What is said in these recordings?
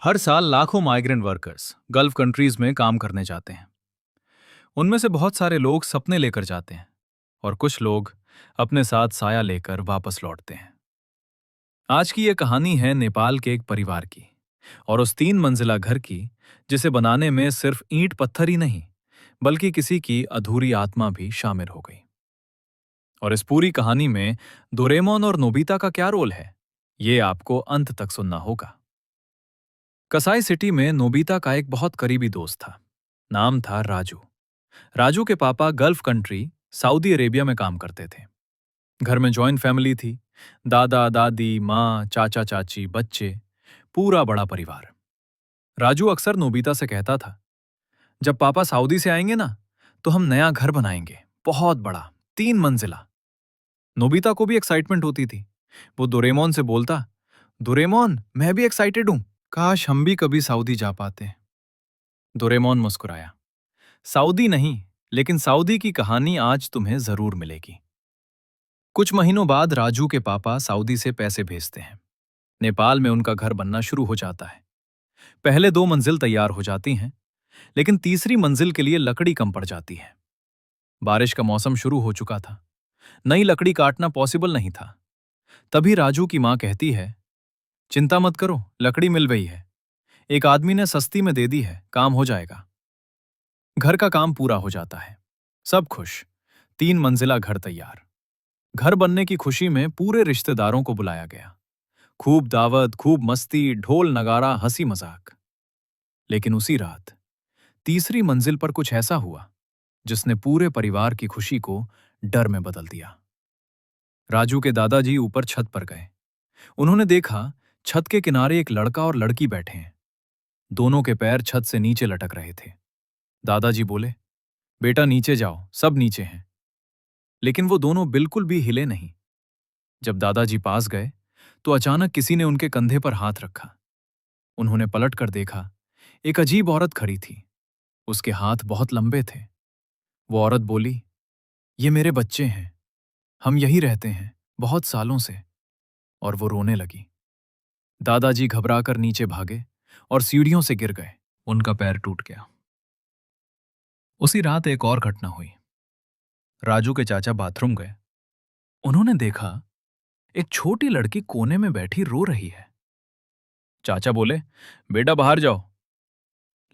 हर साल लाखों migrant workers gulf countries में काम करने जाते हैं। उनमें से बहुत सारे लोग सपने लेकर जाते हैं और कुछ लोग अपने साथ साया लेकर वापस लौटते हैं। आज की ये कहानी है नेपाल के एक परिवार की और उस 3 मंजिला घर की जिसे बनाने में सिर्फ ईंट पत्थर ही नहीं बल्कि किसी की अधूरी आत्मा भी शामिल हो गई। और इस पूरी कहानी में डोरेमोन और नोबिता का क्या रोल है, ये आपको अंत तक सुनना होगा। कसाई सिटी में नोबिता का एक बहुत करीबी दोस्त था। नाम था राजू। राजू के पापा गल्फ कंट्री सऊदी अरेबिया में काम करते थे। घर में जॉइंट फैमिली थी। दादा दादी माँ चाचा चाची बच्चे, पूरा बड़ा परिवार। राजू अक्सर नोबिता से कहता था, जब पापा सऊदी से आएंगे ना तो हम नया घर बनाएंगे, बहुत बड़ा, 3 मंजिला। नोबिता को भी एक्साइटमेंट होती थी। वो डोरेमोन से बोलता, डोरेमोन मैं भी एक्साइटेड हूं, काश हम भी कभी सऊदी जा पाते। डोरेमोन मुस्कुराया, सऊदी नहीं, लेकिन सऊदी की कहानी आज तुम्हें जरूर मिलेगी। कुछ महीनों बाद राजू के पापा सऊदी से पैसे भेजते हैं। नेपाल में उनका घर बनना शुरू हो जाता है। पहले 2 मंजिल तैयार हो जाती हैं, लेकिन तीसरी मंजिल के लिए लकड़ी कम पड़ जाती है। बारिश का मौसम शुरू हो चुका था। नई लकड़ी काटना पॉसिबल नहीं था। तभी राजू की मां कहती है, चिंता मत करो, लकड़ी मिल गई है। एक आदमी ने सस्ती में दे दी है, काम हो जाएगा। घर का काम पूरा हो जाता है। सब खुश। 3 मंजिला घर तैयार। घर बनने की खुशी में पूरे रिश्तेदारों को बुलाया गया। खूब दावत, खूब मस्ती, ढोल नगारा, हंसी मजाक। लेकिन उसी रात तीसरी मंजिल पर कुछ ऐसा हुआ जिसने पूरे परिवार की खुशी को डर में बदल दिया। राजू के दादाजी ऊपर छत पर गए। उन्होंने देखा छत के किनारे एक लड़का और लड़की बैठे हैं। दोनों के पैर छत से नीचे लटक रहे थे। दादाजी बोले, बेटा नीचे जाओ, सब नीचे हैं। लेकिन वो दोनों बिल्कुल भी हिले नहीं। जब दादाजी पास गए तो अचानक किसी ने उनके कंधे पर हाथ रखा। उन्होंने पलट कर देखा, एक अजीब औरत खड़ी थी। उसके हाथ बहुत लंबे थे। वो औरत बोली, ये मेरे बच्चे हैं, हम यहीं रहते हैं बहुत सालों से। और वो रोने लगी। दादाजी घबराकर नीचे भागे और सीढ़ियों से गिर गए। उनका पैर टूट गया। उसी रात एक और घटना हुई। राजू के चाचा बाथरूम गए। उन्होंने देखा एक छोटी लड़की कोने में बैठी रो रही है। चाचा बोले, बेटा बाहर जाओ।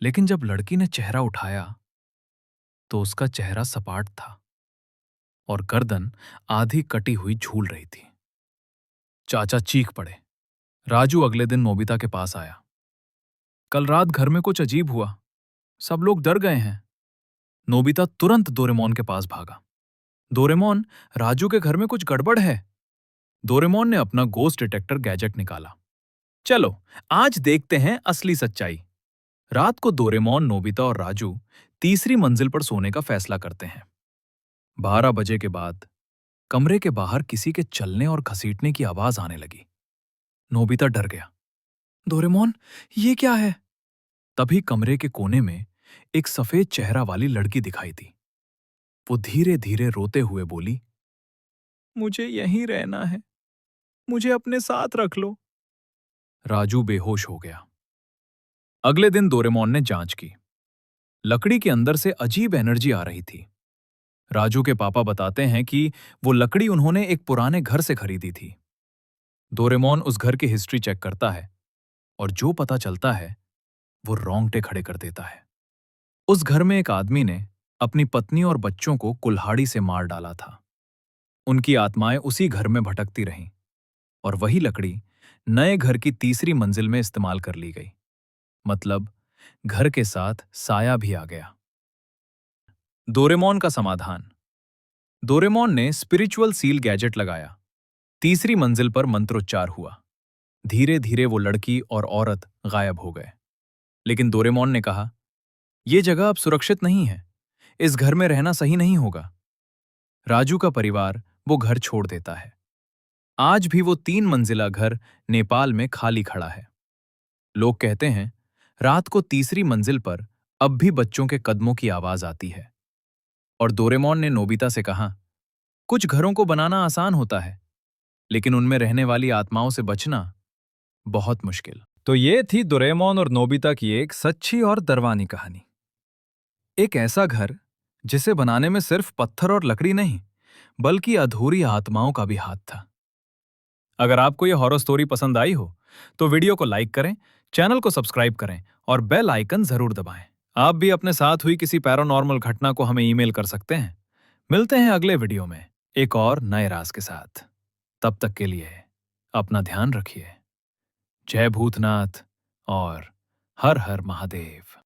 लेकिन जब लड़की ने चेहरा उठाया तो उसका चेहरा सपाट था और गर्दन आधी कटी हुई झूल रही थी। चाचा चीख पड़े। राजू अगले दिन नोबिता के पास आया। कल रात घर में कुछ अजीब हुआ, सब लोग डर गए हैं। नोबिता तुरंत डोरेमोन के पास भागा। डोरेमोन, राजू के घर में कुछ गड़बड़ है। डोरेमोन ने अपना गोस्ट डिटेक्टर गैजेट निकाला। चलो आज देखते हैं असली सच्चाई। रात को डोरेमोन, नोबिता और राजू तीसरी मंजिल पर सोने का फैसला करते हैं। 12 बजे के बाद कमरे के बाहर किसी के चलने और घसीटने की आवाज आने लगी। नोबिता डर गया। डोरेमोन, ये क्या है? तभी कमरे के कोने में एक सफेद चेहरा वाली लड़की दिखाई दी। वो धीरे धीरे रोते हुए बोली, मुझे यहीं रहना है, मुझे अपने साथ रख लो। राजू बेहोश हो गया। अगले दिन डोरेमोन ने जांच की। लकड़ी के अंदर से अजीब एनर्जी आ रही थी। राजू के पापा बताते हैं कि वो लकड़ी उन्होंने एक पुराने घर से खरीदी थी। डोरेमोन उस घर की हिस्ट्री चेक करता है और जो पता चलता है वो रोंगटे खड़े कर देता है। उस घर में एक आदमी ने अपनी पत्नी और बच्चों को कुल्हाड़ी से मार डाला था। उनकी आत्माएं उसी घर में भटकती रहीं और वही लकड़ी नए घर की तीसरी मंजिल में इस्तेमाल कर ली गई। मतलब घर के साथ साया भी आ गया। डोरेमोन का समाधान। डोरेमोन ने स्पिरिचुअल सील गैजेट लगाया। तीसरी मंजिल पर मंत्रोच्चार हुआ। धीरे धीरे वो लड़की और औरत गायब हो गए। लेकिन डोरेमोन ने कहा, यह जगह अब सुरक्षित नहीं है, इस घर में रहना सही नहीं होगा। राजू का परिवार वो घर छोड़ देता है। आज भी वो 3 मंजिला घर नेपाल में खाली खड़ा है। लोग कहते हैं रात को तीसरी मंजिल पर अब भी बच्चों के कदमों की आवाज आती है। और डोरेमोन ने नोबिता से कहा, कुछ घरों को बनाना आसान होता है, लेकिन उनमें रहने वाली आत्माओं से बचना बहुत मुश्किल। तो ये थी डोरेमोन और नोबिता की एक सच्ची और दरवानी कहानी। एक ऐसा घर जिसे बनाने में सिर्फ पत्थर और लकड़ी नहीं, बल्कि अधूरी आत्माओं का भी हाथ था। अगर आपको ये हॉरर स्टोरी पसंद आई हो तो वीडियो को लाइक करें, चैनल को सब्सक्राइब करें और बेल आइकन जरूर दबाएं। आप भी अपने साथ हुई किसी पैरानॉर्मल घटना को हमें ईमेल कर सकते हैं। मिलते हैं अगले वीडियो में एक और नए राज के साथ। तब तक के लिए अपना ध्यान रखिए। जय भूतनाथ और हर हर महादेव।